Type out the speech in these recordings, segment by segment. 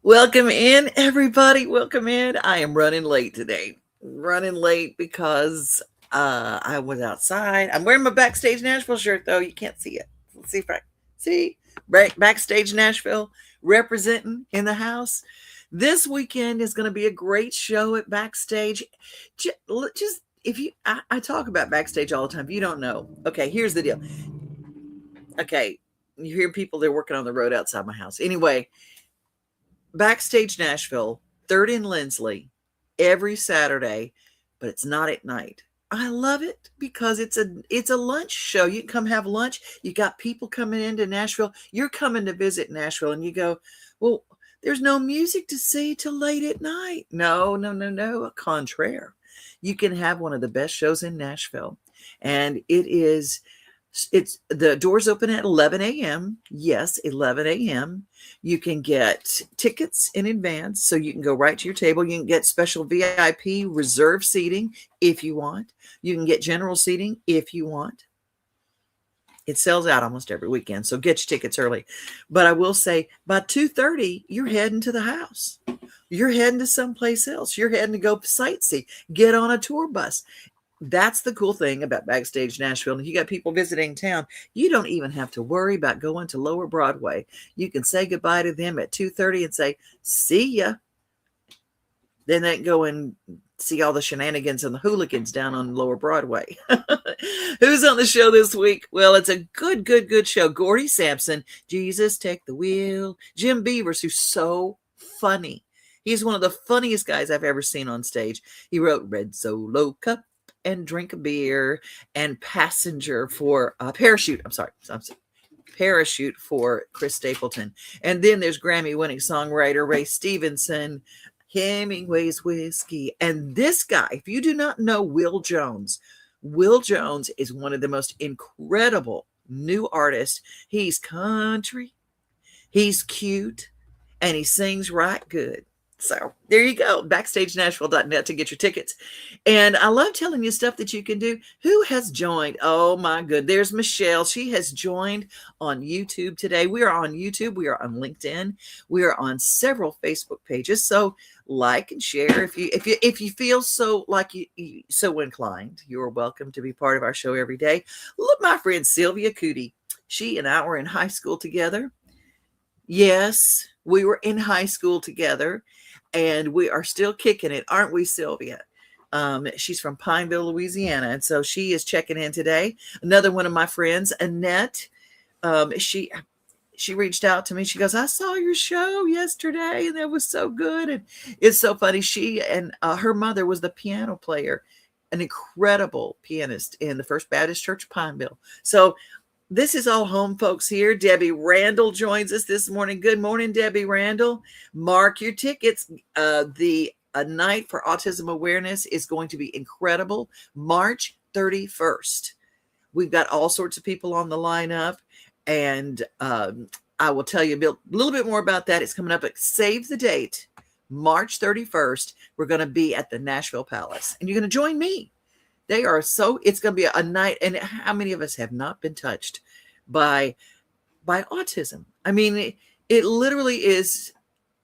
Welcome in, everybody. Welcome in. I am running late today. Running late because I was outside. I'm wearing my Backstage Nashville shirt, though. You can't see it. Let's see if I see. Backstage Nashville representing in the house. This weekend is going to be a great show at Backstage. Just if you, I talk about Backstage all the time. If you don't know, okay, here's the deal. Okay, you hear people, they're working on the road outside my house. Anyway, Backstage Nashville, 3rd and Lindsley, every Saturday, but it's not at night. I love it because it's a lunch show. You can come have lunch. You got people coming into Nashville. You're coming to visit Nashville, and you go, well, there's no music to see till late at night. No, no, no, no. Contraire, you can have one of the best shows in Nashville, and it's the doors open at 11 a.m. Yes, 11 a.m. You can get tickets in advance, so you can go right to your table. You can get special VIP reserve seating if you want. You can get general seating if you want. It sells out almost every weekend, so get your tickets early. But I will say, by 2:30, you're heading to the house. You're heading to someplace else. You're heading to go sightsee, get on a tour bus. That's the cool thing about Backstage Nashville. If you got people visiting town, you don't even have to worry about going to Lower Broadway. You can say goodbye to them at 2:30 and say, see ya. Then they can go and see all the shenanigans and the hooligans down on Lower Broadway. Who's on the show this week? Well, it's a good show. Gordy Sampson, Jesus Take the Wheel. Jim Beavers, who's so funny. He's one of the funniest guys I've ever seen on stage. He wrote Red Solo Cup and Drink a Beer and Passenger for Parachute. I'm sorry. Parachute for Chris Stapleton. And then there's Grammy winning songwriter Ray Stevenson, Hemingway's Whiskey. And this guy, if you do not know Will Jones is one of the most incredible new artists. He's country, he's cute, and he sings right good. So there you go, BackstageNashville.net to get your tickets. And I love telling you stuff that you can do. Who has joined? Oh my good. There's Michelle. She has joined on YouTube today. We are on YouTube. We are on LinkedIn. We are on several Facebook pages. So like and share if you feel so like you so inclined. You're welcome to be part of our show every day. Look, my friend Sylvia Cootie. She and I were in high school together. Yes, we were in high school together. And we are still kicking it, aren't we, Sylvia? She's from Pineville, Louisiana, and so she is checking in today. Another one of my friends, Annette, she reached out to me. She goes, I saw your show yesterday, and that was so good. And it's so funny. She and her mother was the piano player, an incredible pianist in the First Baptist Church of Pineville. So this is all home folks here. Debbie Randall joins us this morning. Good morning, Debbie Randall. Mark your tickets. The Night for Autism Awareness is going to be incredible. March 31st. We've got all sorts of people on the lineup, and I will tell you a little bit more about that. It's coming up. Save the date, March 31st. We're going to be at the Nashville Palace, and you're going to join me. It's going to be a night. And how many of us have not been touched by autism? I mean, it literally is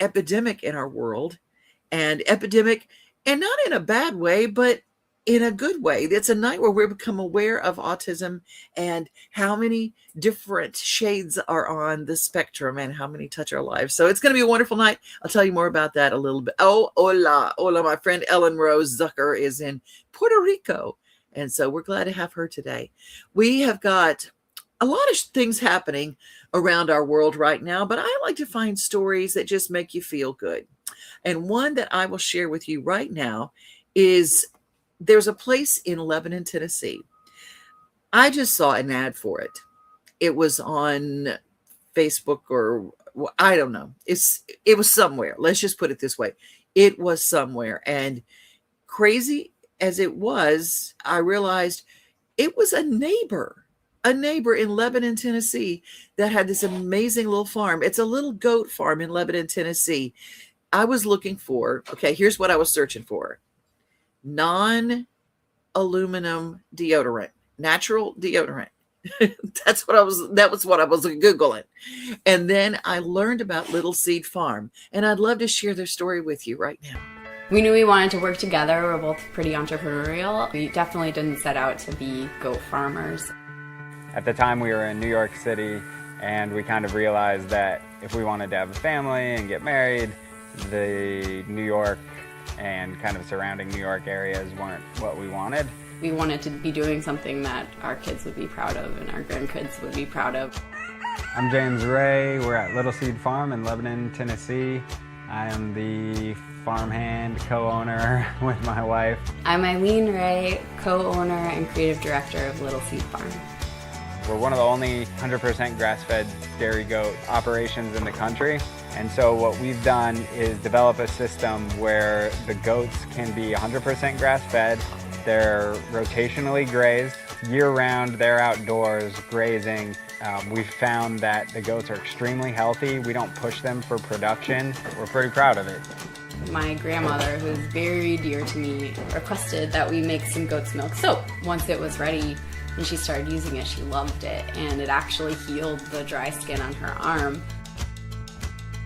epidemic in our world, and epidemic, and not in a bad way, but in a good way. It's a night where we become aware of autism and how many different shades are on the spectrum and how many touch our lives. So it's going to be a wonderful night. I'll tell you more about that a little bit. Oh, hola. My friend Ellen Rose Zucker is in Puerto Rico. And so we're glad to have her today. We have got a lot of things happening around our world right now, but I like to find stories that just make you feel good. And one that I will share with you right now is there's a place in Lebanon, Tennessee. I just saw an ad for it. It was on Facebook, or I don't know. It was somewhere. Let's just put it this way. It was somewhere. And crazy as it was, I realized it was a neighbor in Lebanon, Tennessee, that had this amazing little farm. It's a little goat farm in Lebanon, Tennessee. I was looking for, okay, here's what I was searching for. Non-aluminum deodorant, natural deodorant. That was what I was Googling. And then I learned about Little Seed Farm, and I'd love to share their story with you right now. We knew we wanted to work together. We're both pretty entrepreneurial. We definitely didn't set out to be goat farmers. At the time we were in New York City, and we kind of realized that if we wanted to have a family and get married, the New York and kind of surrounding New York areas weren't what we wanted. We wanted to be doing something that our kids would be proud of and our grandkids would be proud of. I'm James Ray. We're at Little Seed Farm in Lebanon, Tennessee. I am the farmhand co-owner with my wife. I'm Eileen Ray, co-owner and creative director of Little Seed Farm. We're one of the only 100% grass-fed dairy goat operations in the country. And so what we've done is develop a system where the goats can be 100% grass-fed. They're rotationally grazed. Year-round, they're outdoors grazing. We've found that the goats are extremely healthy. We don't push them for production. We're pretty proud of it. My grandmother, who's very dear to me, requested that we make some goat's milk soap. Once it was ready and she started using it, she loved it, and it actually healed the dry skin on her arm.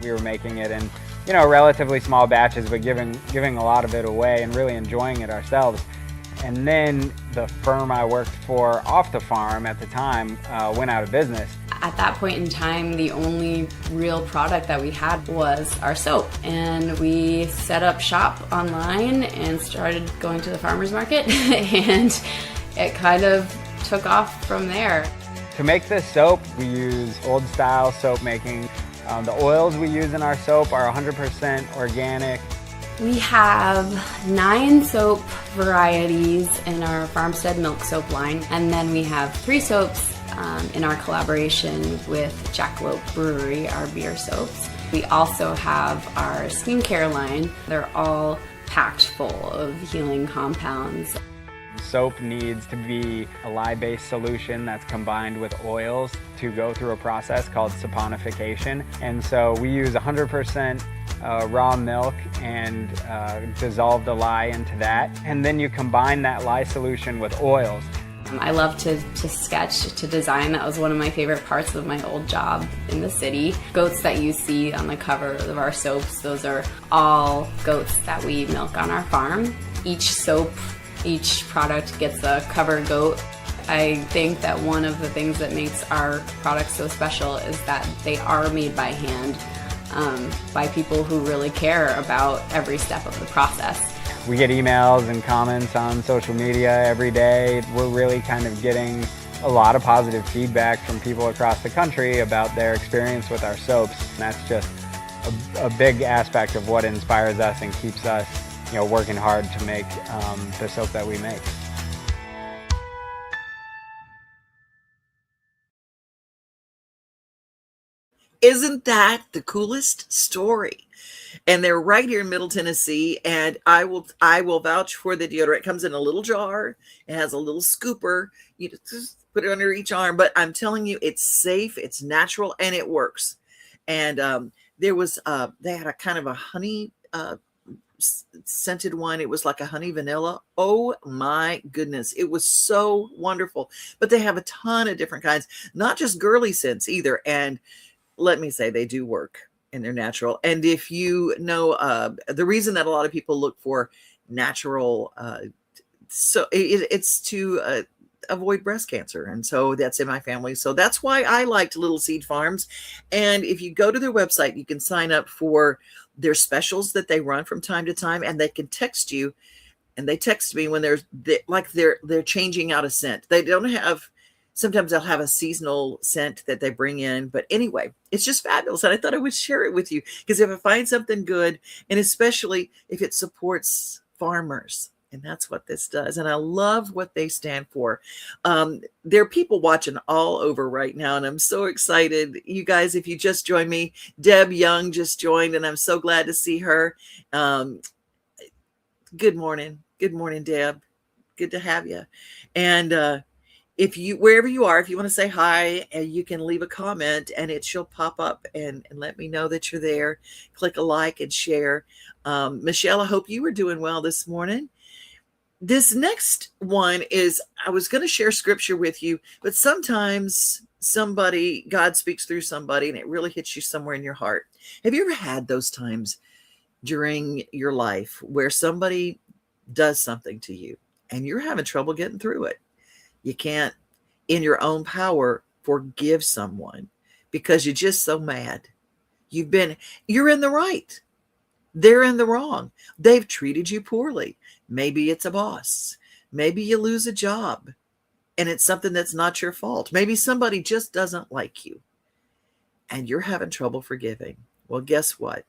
We were making it in, relatively small batches, but giving a lot of it away and really enjoying it ourselves. And then the firm I worked for off the farm at the time went out of business. At that point in time, the only real product that we had was our soap. And we set up shop online and started going to the farmer's market, and it kind of took off from there. To make this soap, we use old style soap making. The oils we use in our soap are 100% organic. We have 9 soap varieties in our Farmstead Milk Soap line, and then we have 3 soaps in our collaboration with Jackalope Brewery, our beer soaps. We also have our skincare line. They're all packed full of healing compounds. Soap needs to be a lye-based solution that's combined with oils to go through a process called saponification. And so we use 100% raw milk and dissolve the lye into that. And then you combine that lye solution with oils. I love to sketch, to design. That was one of my favorite parts of my old job in the city. Goats that you see on the cover of our soaps, those are all goats that we milk on our farm. Each soap, each product gets a cover goat. I think that one of the things that makes our products so special is that they are made by hand, by people who really care about every step of the process. We get emails and comments on social media every day. We're really kind of getting a lot of positive feedback from people across the country about their experience with our soaps. And that's just a big aspect of what inspires us and keeps us working hard to make the soap that we make. Isn't that the coolest story? And they're right here in Middle Tennessee, and I will vouch for the deodorant. It comes in a little jar. It has a little scooper. You just put it under each arm, but I'm telling you, it's safe, it's natural, and it works. And there was they had a kind of a honey scented one. It was like a honey vanilla. Oh my goodness, it was so wonderful. But they have a ton of different kinds, not just girly scents either. And let me say, they do work and they're natural. And if you know, the reason that a lot of people look for natural, it's to avoid breast cancer. And so that's in my family. So that's why I liked Little Seed Farms. And if you go to their website, you can sign up for their specials that they run from time to time, and they can text you. And they text me when they're changing out a scent. They don't have, sometimes they'll have a seasonal scent that they bring in. But anyway, it's just fabulous. And I thought I would share it with you, because if I find something good, and especially if it supports farmers, and that's what this does. And I love what they stand for. There are people watching all over right now, and I'm so excited. You guys, if you just joined me, Deb Young just joined, and I'm so glad to see her. Good morning. Good morning, Deb. Good to have you. And if you, wherever you are, if you want to say hi, you can leave a comment, and she'll pop up and let me know that you're there. Click a like and share. Michelle, I hope you were doing well this morning. This next one is, I was going to share scripture with you, but sometimes God speaks through somebody and it really hits you somewhere in your heart. Have you ever had those times during your life where somebody does something to you and you're having trouble getting through it? You can't, in your own power, forgive someone because you're just so mad. You're in the right. They're in the wrong. They've treated you poorly. Maybe it's a boss. Maybe you lose a job and it's something that's not your fault. Maybe somebody just doesn't like you and you're having trouble forgiving. Well, guess what?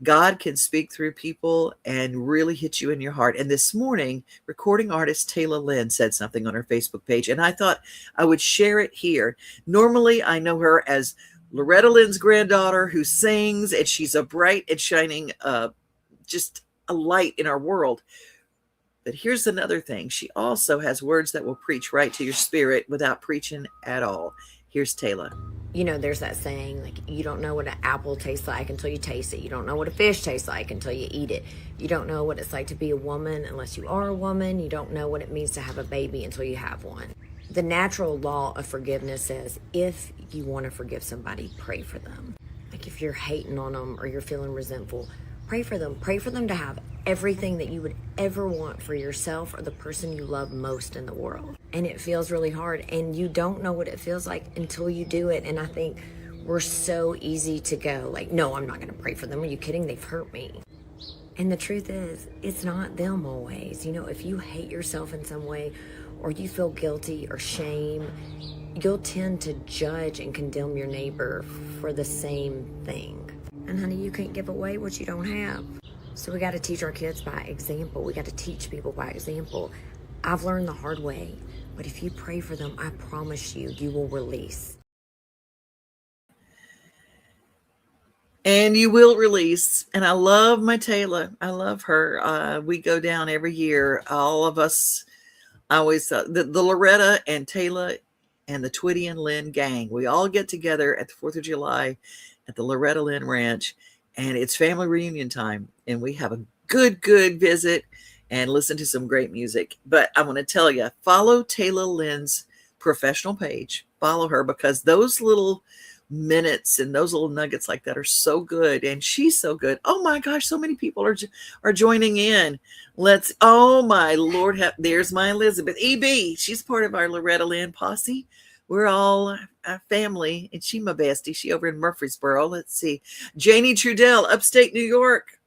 God can speak through people and really hit you in your heart. And this morning, recording artist Tayla Lynn said something on her Facebook page, and I thought I would share it here. Normally, I know her as Loretta Lynn's granddaughter who sings, and she's a bright and shining, just a light in our world. But here's another thing. She also has words that will preach right to your spirit without preaching at all. Here's Tayla. You know, there's that saying, like, you don't know what an apple tastes like until you taste it. You don't know what a fish tastes like until you eat it. You don't know what it's like to be a woman unless you are a woman. You don't know what it means to have a baby until you have one. The natural law of forgiveness says if you want to forgive somebody, pray for them. Like if you're hating on them or you're feeling resentful, pray for them. Pray for them to have everything that you would ever want for yourself or the person you love most in the world. And it feels really hard, and you don't know what it feels like until you do it. And I think we're so easy to go like, no, I'm not going to pray for them. Are you kidding? They've hurt me. And the truth is, it's not them always. You know, if you hate yourself in some way or you feel guilty or shame, you'll tend to judge and condemn your neighbor for the same thing. And honey, you can't give away what you don't have. So we got to teach our kids by example. We got to teach people by example. I've learned the hard way, but if you pray for them, I promise you, you will release. And you will release. And I love my Tayla. I love her. We go down every year. All of us, I always, the Loretta and Tayla and the Twitty and Lynn gang, we all get together at the 4th of July at the Loretta Lynn Ranch. And it's family reunion time. And we have a good visit and listen to some great music. But I want to tell you, follow Tayla Lynn's professional page. Follow her because those little minutes and those little nuggets like that are so good. And she's so good. Oh my gosh, so many people are joining in. Oh my Lord, there's my Elizabeth. EB, she's part of our Loretta Lynn posse. We're all a family, and she my bestie. She over in Murfreesboro. Let's see. Janie Trudell, upstate New York.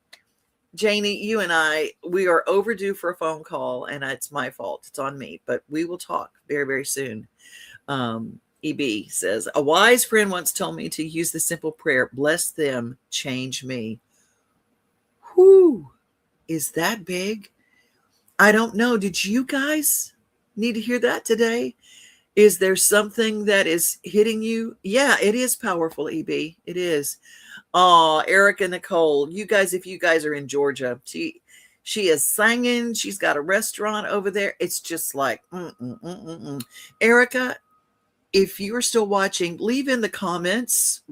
Janie, you and I, we are overdue for a phone call, and it's my fault. It's on me, but we will talk very, very soon. EB says, a wise friend once told me to use the simple prayer, bless them, change me. Whoo, is that big? I don't know. Did you guys need to hear that today? Is there something that is hitting you? Yeah, it is powerful, EB. It is. Oh, Erica Nicole, you guys, if you guys are in Georgia, she is singing. She's got a restaurant over there. It's just like, Erica, if you're still watching, leave in the comments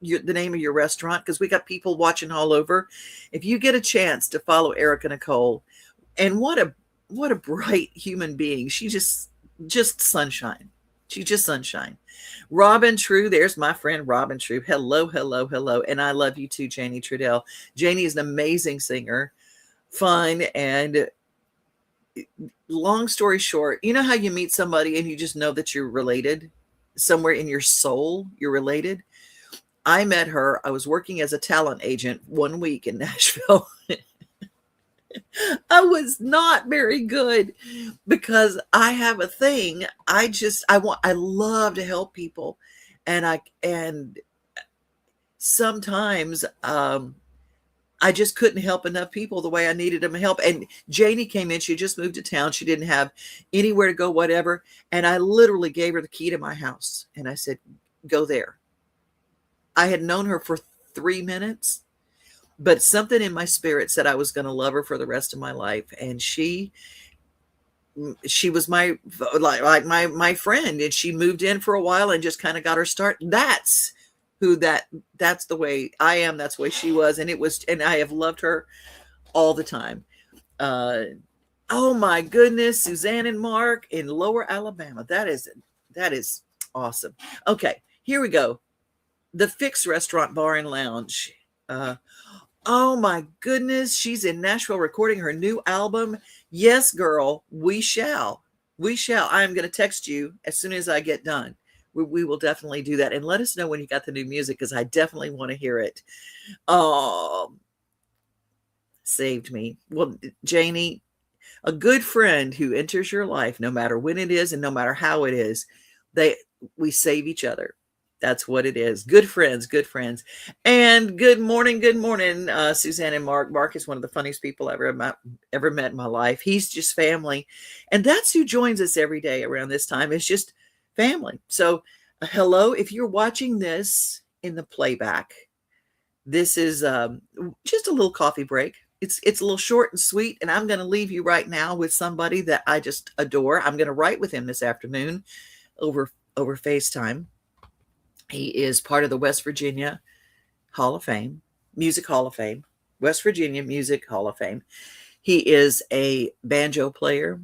the name of your restaurant because we got people watching all over. If you get a chance to follow Erica Nicole, and what a bright human being. She just sunshine. She's just sunshine. Robin True, there's my friend Robin True. Hello. And I love you too, Janie Trudell. Janie is an amazing singer, fun, and long story short, you know how you meet somebody and you just know that you're related? Somewhere in your soul, you're related. I met her. I was working as a talent agent 1 week in Nashville. I was not very good because I have a thing. I love to help people. And sometimes, I just couldn't help enough people the way I needed them to help. And Janie came in, she just moved to town. She didn't have anywhere to go, whatever. And I literally gave her the key to my house. And I said, go there. I had known her for 3 minutes. But something in my spirit said I was going to love her for the rest of my life. And she was my, like my friend, and she moved in for a while and just kind of got her start. That's the way I am. That's the way she was. And I have loved her all the time. Oh my goodness, Suzanne and Mark in Lower Alabama. That is awesome. Okay, here we go. The Fix Restaurant Bar and Lounge. Oh my goodness, she's in Nashville recording her new album. Yes, girl, we shall. We shall. I'm going to text you as soon as I get done. We will definitely do that. And let us know when you got the new music, because I definitely want to hear it. Saved me. Well, Janie, a good friend who enters your life, no matter when it is and no matter how it is, we save each other. That's what it is. Good friends, good friends. And good morning, Suzanne and Mark. Mark is one of the funniest people I've ever met in my life. He's just family. And that's who joins us every day around this time. It's just family. So hello, if you're watching this in the playback, this is just a little coffee break. It's a little short and sweet, and I'm going to leave you right now with somebody that I just adore. I'm going to write with him this afternoon over FaceTime. He is part of the West Virginia Hall of Fame, Music Hall of Fame, West Virginia Music Hall of Fame. He is a banjo player,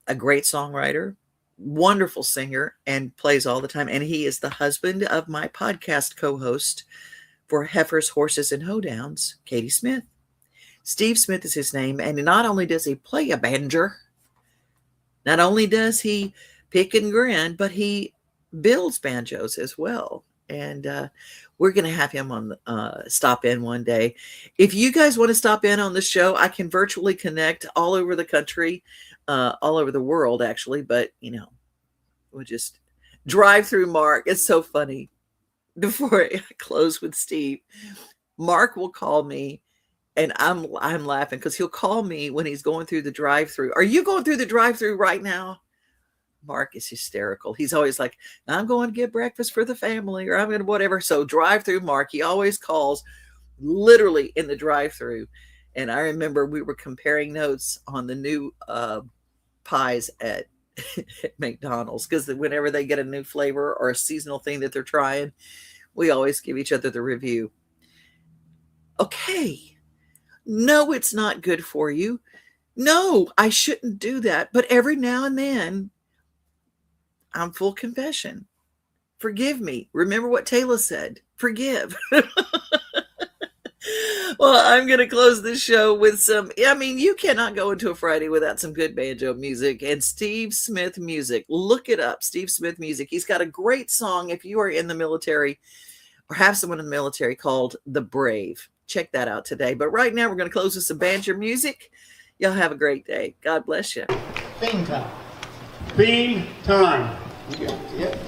a great songwriter, wonderful singer, and plays all the time. And he is the husband of my podcast co-host for Heifers, Horses, and Hoedowns, Katie Smith. Steve Smith is his name, and not only does he play a banjo, not only does he pick and grin, but he builds banjos as well. And we're going to have him on stop in one day. If you guys want to stop in on the show, I can virtually connect all over the country, all over the world, actually. But, we'll just drive through Mark. It's so funny. Before I close with Steve, Mark will call me. And I'm laughing because he'll call me when he's going through the drive-through. Are you going through the drive-through right now? Mark is hysterical. He's always like, I'm going to get breakfast for the family, or I'm going to whatever. So drive-through Mark, he always calls literally in the drive-through. And I remember we were comparing notes on the new pies at McDonald's, because whenever they get a new flavor or a seasonal thing that they're trying, we always give each other the review. Okay. No, it's not good for you. No, I shouldn't do that. But every now and then, I'm full confession. Forgive me. Remember what Tayla said. Forgive. Well, I'm going to close this show with you cannot go into a Friday without some good banjo music and Steve Smith music. Look it up, Steve Smith music. He's got a great song if you are in the military or have someone in the military called The Brave. Check that out today. But right now, we're going to close with some banjo music. Y'all have a great day. God bless you. Theme time. Theme time. Yep.